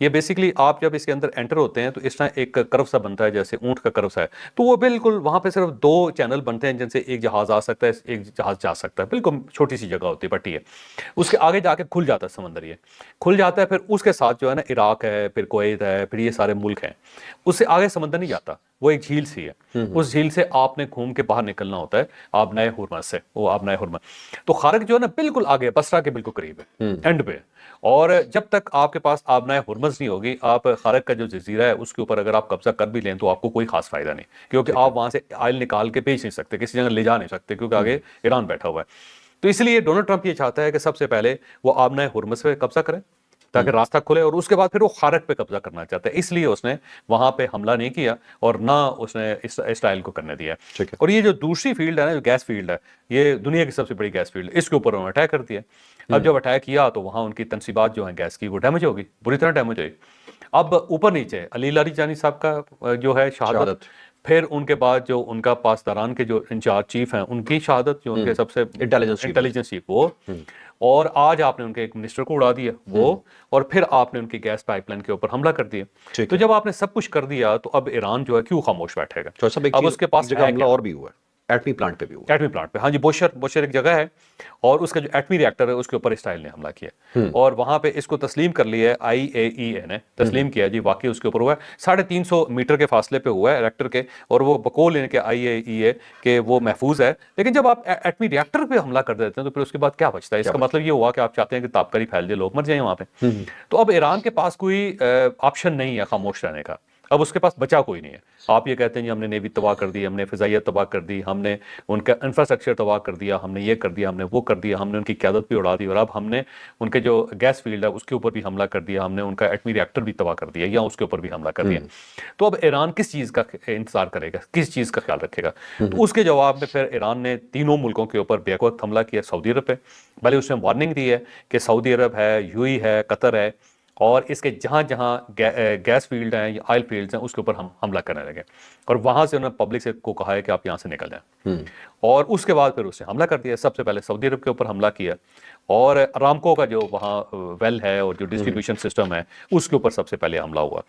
یہ بیسکلی آپ جب اس کے اندر انٹر ہوتے ہیں تو اس طرح ایک کرو سا بنتا ہے جیسے اونٹ کا کرو سا ہے, تو وہ بالکل وہاں پہ صرف 2 چینل بنتے ہیں جن سے ایک جہاز آ سکتا ہے, ایک جہاز جا سکتا ہے, بالکل چھوٹی سی جگہ ہوتی ہے, پٹی ہے. اس کے آگے جا کے کھل جاتا ہے سمندر, یہ کھل جاتا ہے. پھر اس کے ساتھ جو ہے نا عراق ہے, پھر کویت ہے, پھر یہ سارے ملک ہیں. اس سے آگے سمندر نہیں جاتا, وہ ایک جھیل سی ہے. اس جھیل سے آپ نے گھوم کے باہر نکلنا ہوتا ہے آبنائے ہرمز سے. وہ آبنائے ہرمز تو خارق جو ہے نا بالکل آگے بصرہ کے بالکل قریب ہے, اینڈ پہ. اور جب تک آپ کے پاس آبنائے ہرمز نہیں ہوگی, آپ خارق کا جو جزیرہ ہے اس کے اوپر اگر آپ قبضہ کر بھی لیں تو آپ کو کوئی خاص فائدہ نہیں, کیونکہ آپ وہاں سے آئل نکال کے بیچ نہیں سکتے, کسی جگہ لے جا نہیں سکتے, کیونکہ آگے ایران بیٹھا ہوا ہے. تو اس لیے ڈونلڈ ٹرمپ یہ چاہتا ہے کہ سب سے پہلے وہ آبنائے ہرمز پہ قبضہ کرے تاکہ راستہ کھلے, اور اس کے بعد پھر وہ خارق پہ قبضہ کرنا چاہتا ہے. اس لیے اس نے وہاں پہ حملہ نہیں کیا اور نہ اس نے اسرائیل کو کرنے دیا. اور یہ جو دوسری فیلڈ ہے نا, جو گیس فیلڈ ہے, یہ دنیا کی سب سے بڑی گیس فیلڈ, اس کے اوپر انہوں نے اٹیک کر دیا. اب جب اٹیک کیا تو وہاں ان کی تنصیبات جو ہیں گیس کی وہ ڈیمیج ہوگی, بری طرح ڈیمیج ہوئی. اب اوپر نیچے علی لاریجانی صاحب کا جو ہے شہادت, پھر ان کے بعد جو ان کا پاسداران کے جو انچارج چیف ہیں ان کی شہادت, جو ان کے سب سے انٹیلیجنس چیف وہ, اور آج آپ نے ان کے ایک منسٹر کو اڑا دیا وہ, اور پھر آپ نے ان کی گیس پائپ لائن کے اوپر حملہ کر دیا. تو جب آپ نے سب کچھ کر دیا تو اب ایران جو ہے کیوں خاموش بیٹھے گا؟ اب اس کے پاس جگہ حملہ اور بھی ہوا ہے, ایٹمی پلانٹ پہ بھی ہوا. ایٹمی پلانٹ پہ, ہاں جی, بوشر ایک جگہ ہے, اور اس کا جو ایٹمی ریئیکٹر ہے اس کے اوپر اسرائیل نے حملہ کیا, اور وہاں پہ اس کو تسلیم کر لیا ہے, IAEA نے تسلیم کیا جی واقعی اس کے اوپر ہوا ہے. 350 میٹر کے فاصلے پہ ہوا ہے ریئیکٹر کے, اور وہ بقول ان کے IAEA کہ وہ محفوظ ہے. لیکن جب آپ ایٹمی ریئیکٹر پہ حملہ کر دیتے ہیں تو پھر اس کے بعد کیا بچتا ہے؟ اس کا مطلب یہ ہوا کہ آپ چاہتے ہیں کہ تابکاری پھیل جائے, لوگ مر جائیں وہاں پہ. تو اب ایران کے پاس کوئی آپشن نہیں ہے خاموش رہنے کا, اب اس کے پاس بچا کوئی نہیں ہے. آپ یہ کہتے ہیں جی ہم نے نیوی تباہ کر دی, ہم نے فضائیہ تباہ کر دی, ہم نے ان کا انفراسٹرکچر تباہ کر دیا, ہم نے یہ کر دیا, ہم نے وہ کر دیا, ہم نے ان کی قیادت بھی اڑا دی, اور اب ہم نے ان کے جو گیس فیلڈ ہے اس کے اوپر بھی حملہ کر دیا, ہم نے ان کا ایٹمی ریئیکٹر بھی تباہ کر دیا, یا اس کے اوپر بھی حملہ کر دیا. تو اب ایران کس چیز کا انتظار کرے گا, کس چیز کا خیال رکھے گا؟ تو اس کے جواب میں پھر ایران نے تینوں ملکوں کے اوپر بیک وقت حملہ کیا. سعودی عرب پہ بھلے اس نے وارننگ دی ہے کہ سعودی عرب ہے, UAE ہے, قطر ہے, اور اس کے جہاں جہاں گیس فیلڈ ہیں یا آئل فیلڈز ہیں اس کے اوپر ہم حملہ کرنے لگے, اور وہاں سے انہوں نے پبلک سے کو کہا ہے کہ آپ یہاں سے نکل جائیں. اور اس کے بعد پھر اس نے حملہ کر دیا. سب سے پہلے سعودی عرب کے اوپر حملہ کیا, اور ارامکو کا جو وہاں ویل ہے اور جو ڈسٹریبیوشن سسٹم ہے اس کے اوپر سب سے پہلے حملہ ہوا.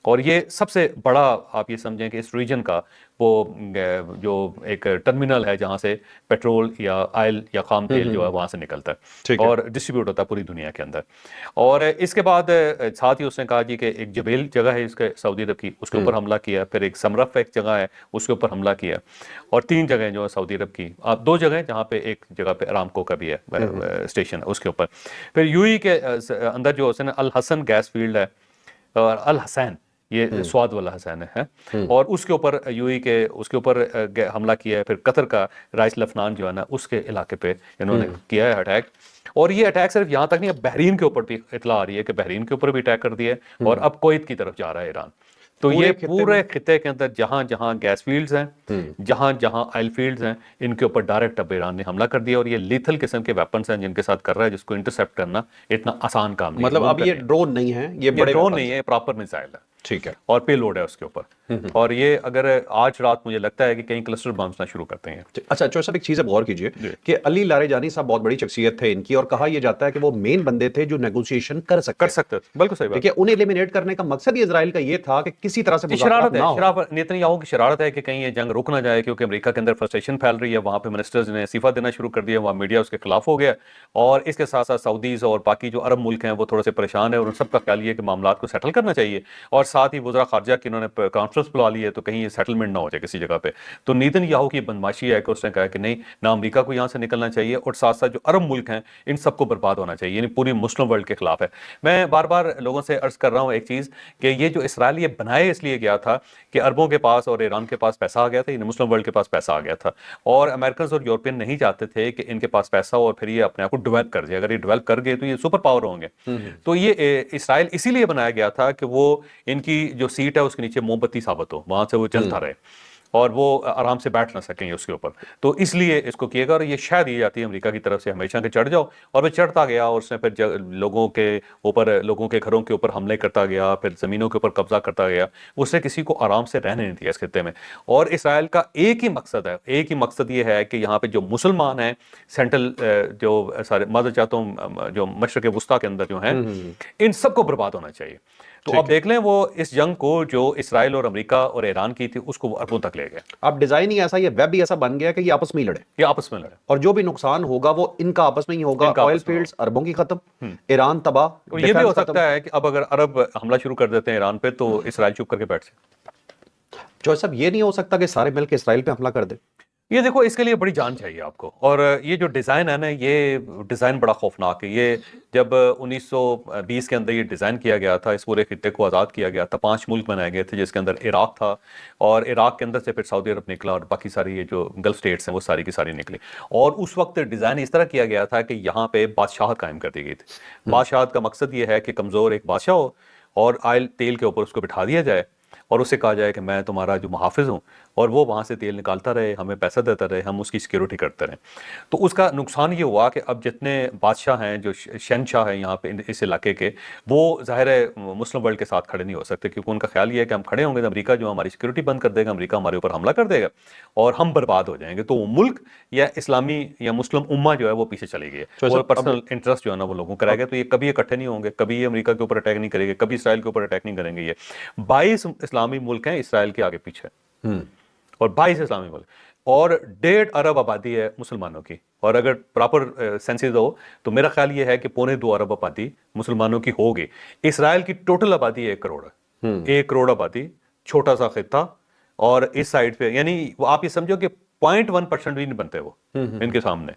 اور یہ سب سے بڑا آپ یہ سمجھیں کہ اس ریجن کا وہ جو ایک ٹرمینل ہے جہاں سے پیٹرول یا آئل یا خام تیل جو ہے وہاں سے نکلتا ہے اور ڈسٹریبیوٹ ہوتا ہے پوری دنیا کے اندر. اور اس کے بعد ساتھ ہی اس نے کہا جی کہ ایک جبیل جگہ ہے اس کے سعودی عرب کی, اس کے اوپر حملہ کیا. پھر ایک سمرف ایک جگہ ہے اس کے اوپر حملہ کیا, اور 3 جگہیں جو ہے سعودی عرب کی, 2 جگہیں جہاں پہ ایک جگہ پہ ارامکو کا بھی ہے اسٹیشن ہے اس کے اوپر. پھر UAE کے اندر جو ہے الحسن گیس فیلڈ ہے, اور الحسین یہ سواد والا حسین ہے, اور اس کے اوپر UAE کے اس کے اوپر حملہ کیا ہے. پھر قطر کا رائس لفنان جو ہے نا اس کے علاقے پہ انہوں نے کیا ہے اٹیک. اور یہ اٹیک صرف یہاں تک نہیں, اب بحرین کے اوپر بھی اطلاع آ رہی ہے کہ بحرین کے اوپر بھی اٹیک کر دیا ہے, اور اب کویت کی طرف جا رہا ہے ایران. تو یہ پورے خطے کے اندر جہاں جہاں گیس فیلڈز ہیں, جہاں جہاں آئل فیلڈز ہیں, ان کے اوپر ڈائریکٹ اب ایران نے حملہ کر دیا. اور یہ لیتھل قسم کے ویپنز ہیں جن کے ساتھ کر رہا ہے, جس کو انٹرسیپٹ کرنا اتنا آسان کام نہیں. مطلب اب یہ ڈرون نہیں ہے, یہ بڑے ڈرون نہیں ہے, پراپر میزائل ہے, ٹھیک ہے, اور پے لوڈ ہے اس کے اوپر. اور یہ اگر آج رات مجھے لگتا ہے کہ کہیں کلسٹر بمز نہ شروع کرتے ہیں. اچھا چوہر صاحب ایک چیز غور کیجئے کہ علی لاریجانی صاحب بہت بڑی شخصیت تھے ان کی, اور کہا یہ جاتا ہے کہ وہ مین بندے تھے جو نیگوشیشن کر سکتے تھے. بالکل صحیح بات ہے. انہیں ایلیمینیٹ کرنے کا مقصد ہی اسرائیل کا یہ تھا کہ کسی طرح سے شرارت ہے, نیتنیاہو کی شرارت ہے کہ کہیں یہ جنگ رک نہ جائے, کیونکہ امریکہ کے اندر فرسٹریشن پھیل رہی ہے. وہاں پہ منسٹرز نے استعفیٰ دینا شروع کر دیا, وہاں میڈیا اس کے خلاف ہو گیا, اور اس کے ساتھ ساتھ سعودیز اور باقی جو عرب ملک ہیں وہ تھوڑے سے پریشان ہیں, اور ان سب کا خیال یہ کہ معاملات کو سیٹل کرنا چاہیے. اور ساتھ ہی وزراء خارجہ کی انہوں نے کانفرنس بلا لی ہے, تو کہیں یہ سیٹلمنٹ نہ ہو جائے کسی جگہ پہ. تو نیتنیاہو کی بدماشی ہے کہ اس نے کہا کہ نہیں, نہ امریکہ کو یہاں سے نکلنا چاہیے, اور ساتھ ساتھ جو عرب ملک ہیں ان سب کو برباد ہونا چاہیے, یعنی پوری مسلم ورلڈ کے خلاف ہے. میں بار بار لوگوں سے عرض کر رہا ہوں ایک چیز کہ یہ جو اسرائیل یہ بنائے اس لیے گیا تھا کہ عربوں کے پاس اور ایران کے پاس پیسہ آ گیا تھا, یعنی مسلم ورلڈ کے پاس پیسہ آ گیا تھا, اور امریکنز اور یورپین نہیں چاہتے تھے کہ ان کے پاس پیسہ ہو اور پھر یہ اپنے آپ کو ڈیولپ کر جائے. اگر یہ ڈیولپ کر گئے تو یہ سپر پاور ہوں گے. تو یہ اسرائیل اسی لیے بنایا گیا تھا کہ وہ ان کی جو سیٹ ہے اس کے نیچے موم بتی ثابت ہو, وہاں سے وہ چلتا رہے اور وہ آرام سے بیٹھ نہ سکیں اس کے اوپر. تو اس لیے اس کو کیے گا, اور یہ شاید دی جاتی ہے امریکہ کی طرف سے ہمیشہ کہ چڑھ جاؤ, اور وہ چڑھتا گیا, اور اس نے پھر لوگوں کے اوپر, لوگوں کے گھروں کے اوپر حملے کرتا گیا, پھر زمینوں کے اوپر قبضہ کرتا گیا. اس نے کسی کو آرام سے رہنے نہیں دیا اس خطے میں. اور اسرائیل کا ایک ہی مقصد ہے, ایک ہی مقصد یہ ہے کہ یہاں پہ جو مسلمان ہیں سینٹرل جو سارے معذرت چاہتا ہوں جو مشرق وسطیٰ کے اندر جو ہیں ان سب کو برباد ہونا چاہیے. تو اب دیکھ لیں وہ اس جنگ کو جو اسرائیل اور امریکہ اور ایران کی تھی اس کو وہ اربوں تک لے گئے. اب ڈیزائن ہی ایسا, یہ ویب بھی ایسا بن گیا کہ یہ آپس میں ہی لڑے, یہ آپس میں لڑے, اور جو بھی نقصان ہوگا وہ ان کا آپس میں ہی ہوگا. آئل فیلڈز اربوں کی ختم, ایران تباہ, اور یہ بھی ہو سکتا ہے کہ اب اگر عرب حملہ شروع کر دیتے ہیں ایران پہ تو اسرائیل چپ کر کے بیٹھ جائے. جوائے صاحب یہ نہیں ہو سکتا کہ سارے مل کے اسرائیل پہ حملہ کر دیں؟ یہ دیکھو اس کے لیے بڑی جان چاہیے آپ کو, اور یہ جو ڈیزائن ہے نا یہ ڈیزائن بڑا خوفناک ہے. یہ جب 1920 کے اندر یہ ڈیزائن کیا گیا تھا, اس پورے خطے کو آزاد کیا گیا تھا, 5 ملک بنائے گئے تھے جس کے اندر عراق تھا, اور عراق کے اندر سے پھر سعودی عرب نکلا, اور باقی ساری یہ جو گلف سٹیٹس ہیں وہ ساری کی ساری نکلی. اور اس وقت ڈیزائن اس طرح کیا گیا تھا کہ یہاں پہ بادشاہت قائم کر دی گئی تھی. بادشاہت کا مقصد یہ ہے کہ کمزور ایک بادشاہ ہو اور آئل تیل کے اوپر اس کو بٹھا دیا جائے اور اسے کہا جائے کہ میں تمہارا جو محافظ ہوں, اور وہ وہاں سے تیل نکالتا رہے, ہمیں پیسہ دیتا رہے, ہم اس کی سیکیورٹی کرتے رہیں. تو اس کا نقصان یہ ہوا کہ اب جتنے بادشاہ ہیں جو شہنشاہ ہیں یہاں پہ اس علاقے کے, وہ ظاہر ہے مسلم ورلڈ کے ساتھ کھڑے نہیں ہو سکتے, کیونکہ ان کا خیال یہ ہے کہ ہم کھڑے ہوں گے تو امریکہ جو ہماری سیکیورٹی بند کر دے گا, امریکہ ہمارے اوپر حملہ کر دے گا اور ہم برباد ہو جائیں گے. تو وہ ملک یا اسلامی یا مسلم امہ جو ہے وہ پیچھے چلی گئی ہے, اور پرسنل انٹرسٹ جو ہے نا وہ لوگوں کرائے گا. تو یہ کبھی اکٹھے نہیں ہوں گے, کبھی یہ امریکہ کے اوپر اٹیک نہیں کرے گے, کبھی اسرائیل کے اوپر اٹیک نہیں کریں گے. یہ 22 اسلامی ملک ہیں اسرائیل کے آگے پیچھے, اور 22 اسلامی ملک, اور 1.5 ارب آبادی ہے مسلمانوں کی. اور اگر پراپر سینسز ہو تو میرا خیال یہ ہے کہ 2.25 ارب آبادی مسلمانوں کی ہوگی. اسرائیل کی ٹوٹل آبادی 1 کروڑ ہے, 1 کروڑ آبادی, چھوٹا سا خطہ, اور اس سائڈ پہ یعنی آپ یہ سمجھو کہ 0.1% بھی نہیں بنتے وہ ان کے سامنے.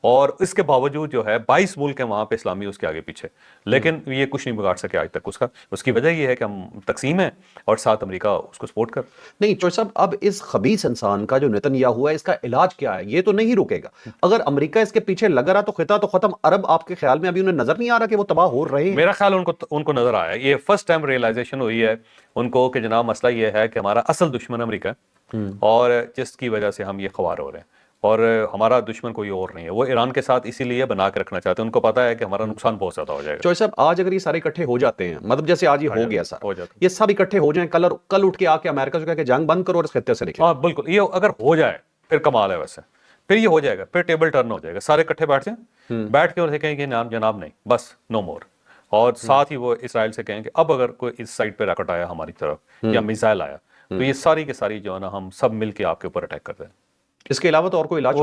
اور اس کے باوجود جو ہے 22 ملک ہیں وہاں پہ اسلامی اس کے آگے پیچھے, لیکن یہ کچھ نہیں بگاڑ سکے آج تک. اس کی وجہ یہ ہے کہ ہم تقسیم ہیں اور ساتھ امریکہ اس کو سپورٹ کر. نہیں چوہے صاحب, اب اس خبیث انسان کا جو نیتن یاہو ہے اس کا علاج کیا ہے؟ یہ تو نہیں رکے گا. اگر امریکہ اس کے پیچھے لگا رہا تو خطہ تو ختم. عرب آپ کے خیال میں ابھی انہیں نظر نہیں آ رہا کہ وہ تباہ ہو رہے ہیں؟ میرا خیال ان کو نظر آیا, یہ فرسٹ ٹائم ریئلائزیشن ہوئی ہے ان کو کہ جناب مسئلہ یہ ہے کہ ہمارا اصل دشمن امریکہ ہے, اور جس کی وجہ سے ہم یہ خوار ہو رہے ہیں, اور ہمارا دشمن کوئی اور نہیں ہے. وہ ایران کے ساتھ اسی لیے بنا کے رکھنا چاہتے ہیں, ان کو پتا ہے کہ ہمارا نقصان بہت زیادہ ہو جائے گا. چوہے صاحب آج اگر یہ سارے اکٹھے ہو جاتے ہیں, مطلب جیسے آج یہ ہو گیا سر, یہ سب اکٹھے ہو جائیں, کل اٹھ کے آ کے امریکہ سے کہا کہ جنگ بند کرو اور اس خطے سے نکلو. ہاں بالکل, یہ اگر ہو جائے پھر کمال ہے. ویسے پھر یہ ہو جائے گا, پھر ٹیبل ٹرن ہو جائے گا, سارے اکٹھے بیٹھ جائیں, بیٹھ کے اور کہیں کہ جناب نہیں, بس نو مور. اور ساتھ ہی وہ اسرائیل سے کہیں کہ اب اگر کوئی اس سائڈ پہ راکٹ آیا ہماری طرف یا میزائل آیا تو یہ ساری کے ساری جو ہے نا ہم سب مل کے آپ کے اوپر اٹیک کر دیں. اس کے علاوہ تو اور کوئی علاج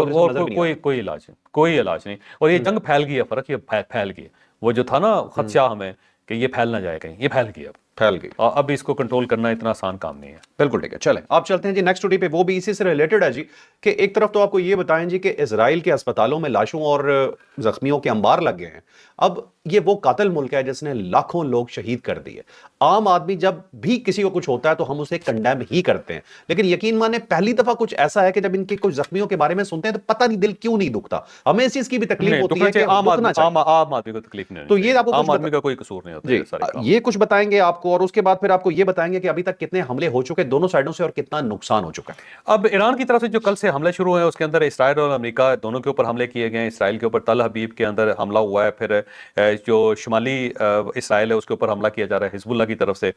کوئی علاج نہیں. اور یہ جنگ پھیل گئی ہے, فرق یہ پھیل گئی ہے. وہ جو تھا نا خدشہ ہمیں کہ یہ پھیل نہ جائے کہیں, یہ پھیل گئی, پھیل گئی. اب اس کو کنٹرول کرنا اتنا آسان کام نہیں ہے. بالکل ٹھیک ہے, چلیں آپ چلتے ہیں جی نیکسٹ ٹوٹی پہ. وہ بھی اسی سے ریلیٹڈ ہے جی, کہ ایک طرف تو آپ کو یہ بتائیں جی کہ اسرائیل کے اسپتالوں میں لاشوں اور زخمیوں کے انبار لگ گئے ہیں. اب یہ وہ قاتل ملک ہے جس نے لاکھوں لوگ شہید کر دیے. عام آدمی جب بھی کسی کو کچھ ہوتا ہے تو ہم اسے کنڈیم ہی کرتے ہیں, لیکن یقین مانے پہلی دفعہ کچھ ایسا ہے کہ جب ان کے کچھ زخمیوں کے بارے میں سنتے ہیں تو پتہ نہیں دل کیوں نہیں دکھتا. ہمیں اس چیز کی بھی تکلیف ہوتی ہے کہ عام آدمی کو تکلیف نہیں, تو یہ آپ کو عام آدمی کا کوئی قصور نہیں ہوتا. یہ کچھ بتائیں گے آپ کو, اور اس کے بعد پھر آپ کو یہ بتائیں گے کہ ابھی تک کتنے حملے ہو چکے دونوں سائڈوں سے اور کتنا نقصان ہو چکا ہے. اب ایران کی طرف سے جو کل سے حملے شروع ہوئے اس کے اندر اسرائیل اور امریکہ دونوں کے اوپر حملے کیے گئے. اسرائیل کے اوپر تل حبیب کے اندر حملہ ہوا ہے, پھر جو شمالی اسرائیل ہے اس کے اوپر حملہ کیا جا رہا ہے حزب اللہ کی طرف سے,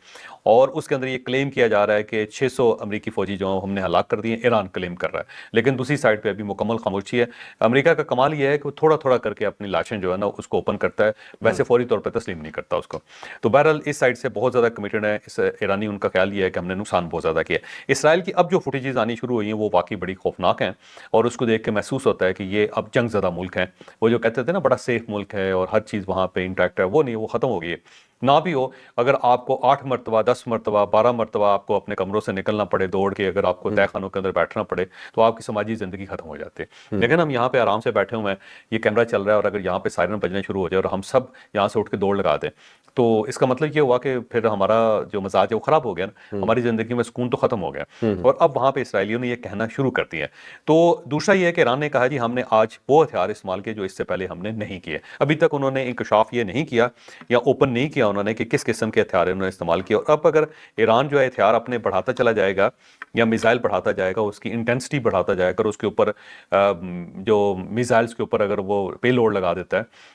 اور اس کے اندر یہ کلیم کیا جا رہا ہے کہ 600 امریکی فوجی جو ہم نے ہلاک کر دیے. ایران کلیم کر رہا ہے, لیکن دوسری سائڈ پہ ابھی مکمل خاموشی ہے. امریکہ کا کمال یہ ہے کہ وہ تھوڑا تھوڑا کر کے اپنی لاشیں جو ہے نا اس کو اوپن کرتا ہے, ویسے فوری طور پہ تسلیم نہیں کرتا اس کو. تو بہرحال اس سائڈ سے بہت زیادہ کمیٹڈ ہے اس ایرانی. ان کا خیال یہ ہے کہ ہم نے نقصان بہت زیادہ کیا. اسرائیل کی اب جو فوٹیجز آنی شروع ہوئی ہیں وہ واقعی بڑی خوفناک ہیں, اور اس کو دیکھ کے محسوس ہوتا ہے کہ یہ اب جنگ زدہ ملک ہیں. وہ جو کہتے تھے نا بڑا سیف ملک ہے اور ہر چیز وہاں پہ انٹیکٹ ہے, وہ نہیں, وہ ختم ہو گئی ہے. نہ بھی ہو, اگر آپ کو 8 مرتبہ 10 مرتبہ 12 مرتبہ آپ کو اپنے کمروں سے نکلنا پڑے دوڑ کے, اگر آپ کو تہہ خانوں کے اندر بیٹھنا پڑے تو آپ کی سماجی زندگی ختم ہو جاتی ہے. لیکن ہم یہاں پہ آرام سے بیٹھے ہوئے ہیں, یہ کیمرہ چل رہا ہے, اور اگر یہاں پہ سائرن بجنے شروع ہو جائے اور ہم سب یہاں سے اٹھ کے دوڑ لگا دیں تو اس کا مطلب یہ ہوا کہ پھر ہمارا جو مزاج ہے وہ خراب ہو گیا نا, ہماری زندگی میں سکون تو ختم ہو گیا. اور اب وہاں پہ اسرائیلیوں نے یہ کہنا شروع کر دیا ہے. تو دوسرا یہ ہے کہ ایران نے کہا جی ہم نے آج وہ ہتھیار استعمال کیے جو اس سے پہلے ہم نے نہیں کیے. ابھی تک انہوں نے انکشاف یہ نہیں کیا یا اوپن نہیں کیا انہوں نے کہ کس قسم کے ہتھیار انہوں نے استعمال کیا. اور اب اگر ایران جو ہے ہتھیار اپنے بڑھاتا چلا جائے گا یا میزائل بڑھاتا جائے گا, اس کی انٹینسٹی بڑھاتا جائے گا, اور اس کے اوپر جو میزائلز کے اوپر اگر وہ پے لوڈ لگا دیتا ہے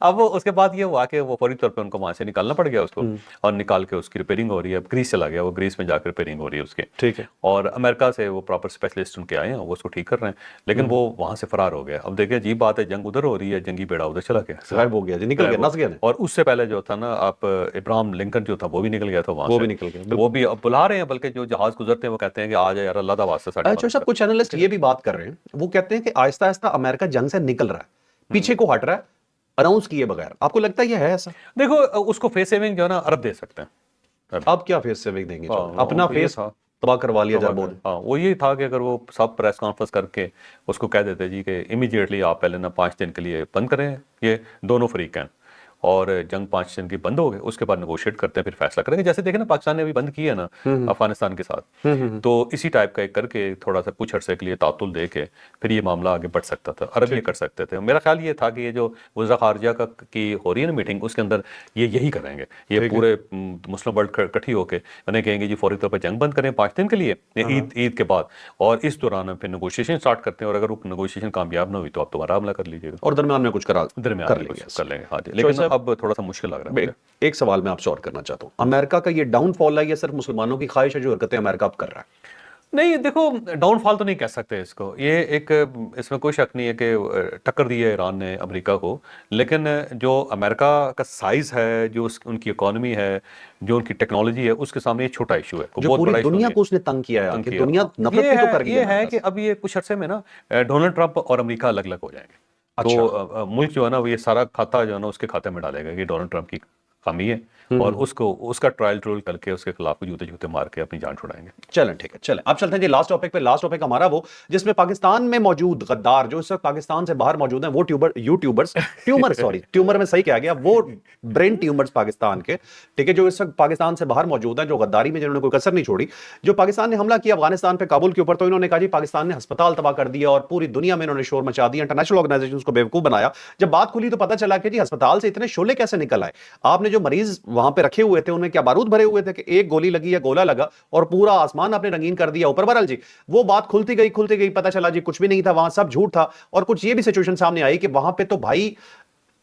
اب اس کے بعد یہ ہوا کہ وہ فوری طور پہ ان کو وہاں سے نکالنا پڑ گیا اس کو, اور نکال کے اس کی ریپیئرنگ ہو رہی ہے. اب گریس چلا گیا, وہ گریس میں جا کے ریپیئرنگ ہو رہی ہے اس کی, ٹھیک ہے, اور امریکہ سے وہ پراپر اسپیشلسٹ ان کے آئے ہیں, وہ اس کو ٹھیک کر رہے ہیں, لیکن وہ وہاں سے فرار ہو گیا. اب دیکھیں عجیب بات ہے, جنگ ادھر ہو رہی ہے, جنگی بیڑا ادھر چلا گیا, غائب ہو گیا جی, نکل گیا, نس گیا. اور اس سے پہلے جو تھا نا آپ ابراہم لنکن جو تھا وہ بھی نکل گیا تھا وہاں وہ سے, بھی نکل گیا, وہ بھی اب بلا رہے ہیں, بلکہ جو جہاز گزرتے ہیں وہ کہتے ہیں کہ آ جائے یار اللہ دا واسطہ ساڈے اچھا صاحب, کچھ اینالسٹ یہ بھی بات کر رہے ہیں, وہ کہتے ہیں کہ آہستہ آہستہ امریکہ جنگ سے نکل رہا ہے, پیچھے کو ہٹ رہا ہے اناؤنس کیے بغیر. آپ کو لگتا ہے یہ ہے ایسا؟ دیکھو اس کو فیس سیونگ جو ہے نا عرب دے سکتے ہیں. اب کیا فیس سیونگ دیں گے, اپنا فیس تباہ کروا لیا جائے. ہاں وہ یہی تھا کہ اگر وہ سب پریس کانفرنس کر کے اس کو کہہ دیتے جی کہ امیڈیٹلی آپ پہلے نا 5 دن کے لیے بند کریں یہ دونوں فریق ہیں, اور جنگ 5 دن کی بند ہو گئے, اس کے بعد نیگوشیٹ کرتے ہیں, پھر فیصلہ کریں گے. جیسے دیکھیں نا پاکستان نے ابھی بند کی ہے نا افغانستان کے ساتھ, تو اسی ٹائپ کا ایک کر کے تھوڑا سا کچھ عرصے کے لیے تعطل دے کے پھر یہ معاملہ آگے بڑھ سکتا تھا. عرب یہ کر سکتے تھے. میرا خیال یہ تھا کہ یہ جو وزراء خارجہ کی ہو رہی ہے نا میٹنگ, اس کے اندر یہ یہی کریں گے, یہ پورے مسلم ورلڈ کٹھی ہو کے انہیں کہیں گے جی فوری طور پر جنگ بند کریں 5 دن کے لیے عید کے بعد, اور اس دوران پھر نیگوشیشن اسٹارٹ کرتے ہیں, اور اگر وہ نیگوشیشن کامیاب نہ ہوئی تو آپ دوبارہ حملہ کر لیجیے گا, اور درمیان میں کچھ کر لیں گے. ہاں جی, لیکن اب تھوڑا سا مشکل لگ رہا ہے. ایک سوال میں آپ سے اور کرنا چاہتا ہوں, امریکہ کا یہ ڈاؤن فال ہے یا صرف مسلمانوں کی خواہش ہے جو حرکتیں امریکہ اب کر رہا ہے؟ نہیں دیکھو ڈاؤن فال تو نہیں کہہ سکتے اس کو, یہ ایک اس میں کوئی شک نہیں ہے کہ ٹکر دی ہے ایران نے امریکہ کو, لیکن جو امریکہ کا سائز ہے, جو ان کی اکانومی ہے, جو ان کی ٹیکنالوجی ہے, اس کے سامنے یہ چھوٹا ایشو ہے. جو پوری دنیا کو اس نے تنگ کیا ہے, کہ دنیا نفرت بھی تو کر گئی ہے. یہ ہے کہ اب یہ کچھ عرصے میں نا ڈونلڈ ٹرمپ اور امریکہ الگ الگ ہو جائیں گے, تو ملک جو ہے نا وہ یہ سارا کھاتا جو ہے نا اس کے کھاتے میں ڈالے گا کہ ڈونلڈ ٹرمپ کی خامی ہے, اور اس کا ٹرائل ٹرول کر کے اس کے خلاف جوتے مار کے اپنی جان چھڑائیں گے. چلیں ٹھیک ہے, چلیں اب چلتے ہیں جی لاسٹ ٹاپک پہ. لاسٹ ٹاپک ہمارا وہ جس میں پاکستان میں موجود غدار جو اس وقت پاکستان سے باہر موجود ہیں, وہ ٹیومر میں صحیح کہا گیا, وہ برین ٹیومرز پاکستان کے, ٹھیک ہے, جو اس وقت پاکستان سے باہر موجود ہیں, جو غداری میں جنہوں نے کوئی کسر نہیں چھوڑی. جو پاکستان نے حملہ کیا افغانستان پہ کابل کے اوپر, تو انہوں نے کہا جی پاکستان نے ہسپتال تباہ کر دیا اور پوری دنیا میں انہوں نے شور مچا دیا, انٹرنیشنل آرگنائزیشنز کو بیوقوف بنایا. جب بات کھلی تو پتہ چلا کہ جی ہسپتال سے اتنے شعلے کیسے نکل آئے. آپ نے جو مریض وہاں پہ رکھے ہوئے تھے ان میں کیا بارود بھرے ہوئے تھے کہ ایک گولی لگی یا گولا لگا اور پورا آسمان آپ نے رنگین کر دیا اوپر برل جی. وہ بات کھلتی گئی پتہ چلا جی کچھ بھی نہیں تھا وہاں, سب جھوٹ تھا. اور کچھ یہ بھی سچویشن سامنے آئی کہ وہاں پہ تو بھائی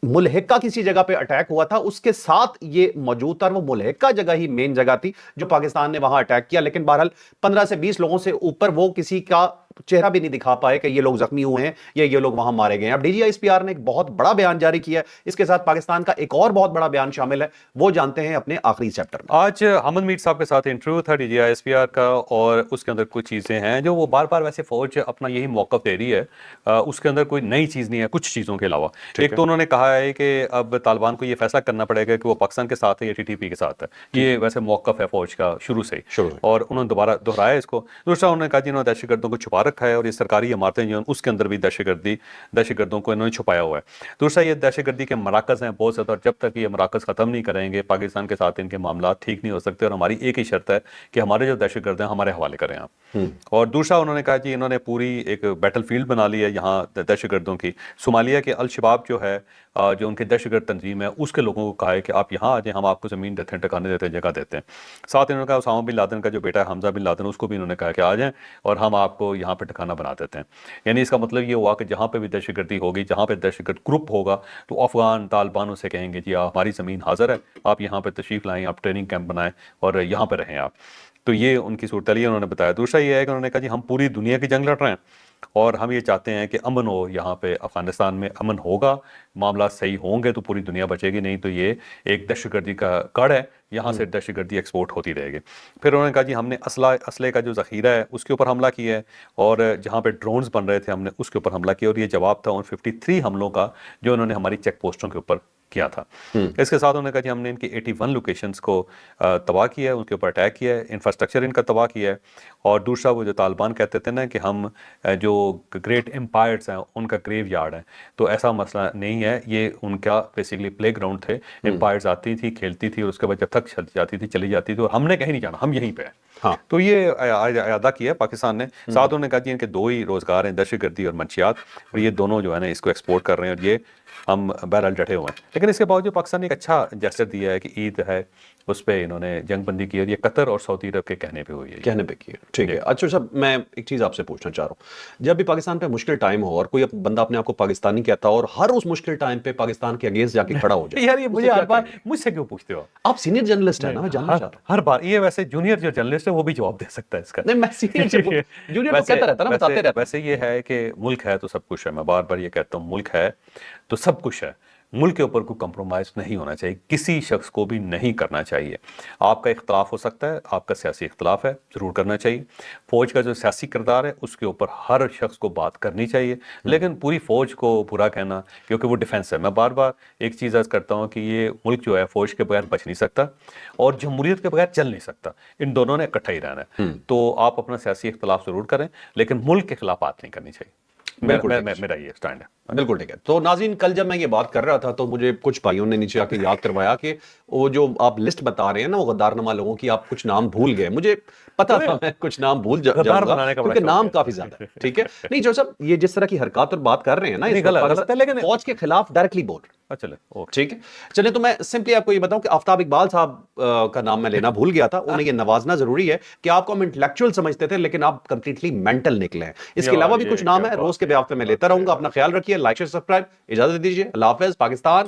ملحقہ کسی جگہ پہ اٹیک ہوا تھا, اس کے ساتھ یہ موجود تھا, وہ ملحقہ جگہ ہی مین جگہ تھی جو پاکستان نے وہاں اٹیک کیا. لیکن بہرحال 15 سے 20 لوگوں سے اوپر وہ کسی کا چہرہ بھی نہیں دکھا پائے کہ یہ لوگ زخمی ہوئے ہیں یا یہ لوگ وہاں مارے گئے ہیں. اب D G I S P R نے ایک بہت بڑا بیان جاری کیا ہے, اس کے ساتھ پاکستان کا ایک اور بہت بڑا بیان شامل ہے, وہ جانتے ہیں اپنے آخری چیپٹر میں. آج حامد میر صاحب کے ساتھ انٹرویو تھا D G I S P R کا, اور اس کے اندر کچھ چیزیں ہیں جو وہ بار بار ویسے فوج اپنا یہی موقف دے رہی ہے, اس کے اندر کوئی نئی چیز نہیں ہے کچھ چیزوں کے علاوہ. ایک تو انہوں نے کہا ہے کہ اب طالبان کو یہ فیصلہ کرنا پڑے گا کہ وہ پاکستان کے ساتھ ہے یا ٹی ٹی پی کے ساتھ ہے. یہ ویسے موقف ہے فوج کا شروع سے, اور انہوں نے دوبارہ دہرایا اس کو. دوسرا انہوں نے کہا جی انہوں نے دہشت گردوں کو چھپا رکھا ہے, اور یہ سرکاری عمارتیں جو ہیں اس کے اندر بھی دہشت گردوں کو انہوں نے چھپایا ہوا ہے. دوسرا یہ دہشت گردی کے مراکز ہیں بہت زیادہ, اور جب تک یہ مراکز ختم نہیں کریں گے پاکستان کے ساتھ ان کے معاملات ٹھیک نہیں ہو سکتے, اور ہماری ایک ہی شرط ہے کہ ہمارے جو دہشت گرد ہیں ہمارے حوالے کریں آپ. اور دوسرا انہوں نے کہا جی انہوں نے پوری ایک بیٹل فیلڈ بنا لی ہے یہاں دہشت گردوں کی. صومالیہ کے الشباب جو ہے جو ان کے دہشت گرد تنظیم ہے, اس کے لوگوں کو کہا ہے کہ آپ یہاں آ جائیں, ہم آپ کو زمین دیتے ہیں, ٹھکانے دیتے ہیں, جگہ دیتے ہیں. ساتھ انہوں نے کہا اسامہ بن لادن کا جو بیٹا ہے حمزہ بن لادن, اس کو بھی انہوں نے کہا کہ آ جائیں اور ہم آپ کو یہاں پہ ٹھکانہ بنا دیتے ہیں. یعنی اس کا مطلب یہ ہوا کہ جہاں پہ بھی دہشت گردی ہوگی, جہاں پہ دہشت گرد گروپ ہوگا, تو افغان طالبانوں سے کہیں گے جی ہماری زمین حاضر ہے, آپ یہاں پہ تشریف لائیں, آپ ٹریننگ کیمپ بنائیں اور یہاں پہ رہیں آپ. تو یہ ان کی صورتحال انہوں نے بتایا. دوسرا یہ ہے کہ انہوں نے کہا جی ہم پوری دنیا کی جنگ لڑ رہے ہیں, اور ہم یہ چاہتے ہیں کہ امن ہو یہاں پہ, افغانستان میں امن ہوگا, معاملات صحیح ہوں گے تو پوری دنیا بچے گی, نہیں تو یہ ایک دہشت گردی کا گڑھ ہے, یہاں سے دہشت گردی ایکسپورٹ ہوتی رہے گی. پھر انہوں نے کہا جی ہم نے اسلحے کا جو ذخیرہ ہے اس کے اوپر حملہ کیا ہے, اور جہاں پہ ڈرونز بن رہے تھے ہم نے اس کے اوپر حملہ کیا, اور یہ جواب تھا ان 53 حملوں کا جو انہوں نے ہماری چیک پوسٹوں کے اوپر کیا تھا. اس کے ساتھ انہوں نے کہا جی ہم نے ان کی 81 لوکیشنز کو تباہ کیا ہے, ان کے اوپر اٹیک کیا ہے, انفراسٹرکچر ان کا تباہ کیا ہے. اور دوسرا وہ جو طالبان کہتے تھے نا کہ ہم جو گریٹ امپائرز ہیں ان کا گریو یارڈ ہے, تو ایسا مسئلہ نہیں ہے, یہ ان کا بیسیکلی پلے گراؤنڈ تھے. امپائرز آتی تھی, کھیلتی تھی, اور اس کے بعد جب تک چلی جاتی تھی, اور ہم نے کہیں نہیں جانا, ہم یہیں پہ ہیں. تو یہ اعادہ کیا ہے پاکستان نے. ساتھ انہوں نے کہا جی ان کے 2 ہی روزگار ہیں, دہشت گردی اور منشیات, اور یہ دونوں جو ہے نا اس کو ایکسپورٹ کر رہے ہیں, اور یہ ہم بہرحال ڈٹے ہوئے ہیں. لیکن اس کے باوجود پاکستان نے ایک اچھا جیسر دیا ہے کہ عید ہے اس پہ انہوں نے جنگ بندی کی، اور یہ قطر اور سعودی عرب کے کہنے پہ ہوئی ہے، کہنے پہ کیا، ٹھیک ہے۔ اچھا صاحب، میں ایک چیز آپ سے پوچھنا چاہ رہا ہوں، جب بھی پاکستان پہ مشکل ٹائم ہو اور کوئی بندہ اپنے آپ کو پاکستانی کہتا ہو اور ہر اس مشکل ٹائم پہ پاکستان کے اگینسٹ جا کے کھڑا ہو جائے، یار یہ مجھے ہر بار مجھ سے کیوں پوچھتے ہو آپ سینئر جرنلسٹ ہیں نا، میں جاننا چاہ رہا ہوں۔ ہر بار یہ ویسے جونیئر جو جرنلسٹ ہے وہ بھی جواب دے سکتا ہے اس کا، نہیں، میں سینئر جونیئر تو کہتا رہتا نا، بتاتے رہتا۔ ویسے یہ ہے کہ ملک ہے تو سب کچھ ہے، میں بار بار یہ کہتا ہوں ملک ہے تو سب کچھ ہے، ملک کے اوپر کوئی کمپرومائز نہیں ہونا چاہیے، کسی شخص کو بھی نہیں کرنا چاہیے۔ آپ کا اختلاف ہو سکتا ہے، آپ کا سیاسی اختلاف ہے، ضرور کرنا چاہیے۔ فوج کا جو سیاسی کردار ہے اس کے اوپر ہر شخص کو بات کرنی چاہیے، لیکن پوری فوج کو برا کہنا، کیونکہ وہ ڈیفنس ہے، میں بار بار ایک چیز عرض کرتا ہوں کہ یہ ملک جو ہے فوج کے بغیر بچ نہیں سکتا اور جمہوریت کے بغیر چل نہیں سکتا، ان دونوں نے اکٹھا ہی رہنا ہے۔ تو آپ اپنا سیاسی اختلاف ضرور کریں لیکن ملک کے خلاف بات نہیں کرنی چاہیے، میرا یہ سٹینڈ ہے۔ بالکل ٹھیک ہے۔ تو ناظرین، کل جب میں یہ بات کر رہا تھا تو مجھے کچھ بھائیوں نے نیچے آ کے یاد کروایا کہ وہ جو آپ لسٹ بتا رہے ہیں نا، وہ غدار نما لوگوں کی، آپ کچھ نام بھول گئے۔ مجھے پتا تھا میں کچھ نام بھول جاؤں گا کیونکہ نام کافی زیادہ ہے، ٹھیک ہے۔ نہیں جو صاحب یہ جس طرح کی حرکات اور بات کر رہے ہیں نا، اس غلط ہے، لیکن فوج کے خلاف ڈائریکٹلی بول رہے ہیں، چلے ٹھیک ہے۔ چلیں، تو میں سمپلی آپ کو یہ بتاؤں کہ آفتاب اقبال صاحب کا نام میں لینا بھول گیا تھا، انہیں یہ نوازنا ضروری ہے کہ آپ کو ہم انٹلیکچوئل سمجھتے تھے لیکن آپ کمپلیٹلی مینٹل نکلے ہیں۔ اس کے علاوہ بھی کچھ نام ہے، روز کے بیاف پہ میں لیتا رہوں گا۔ اپنا خیال رکھیے، لائک شیئر سبسکرائب، اجازت دیجیے، اللہ حافظ، پاکستان۔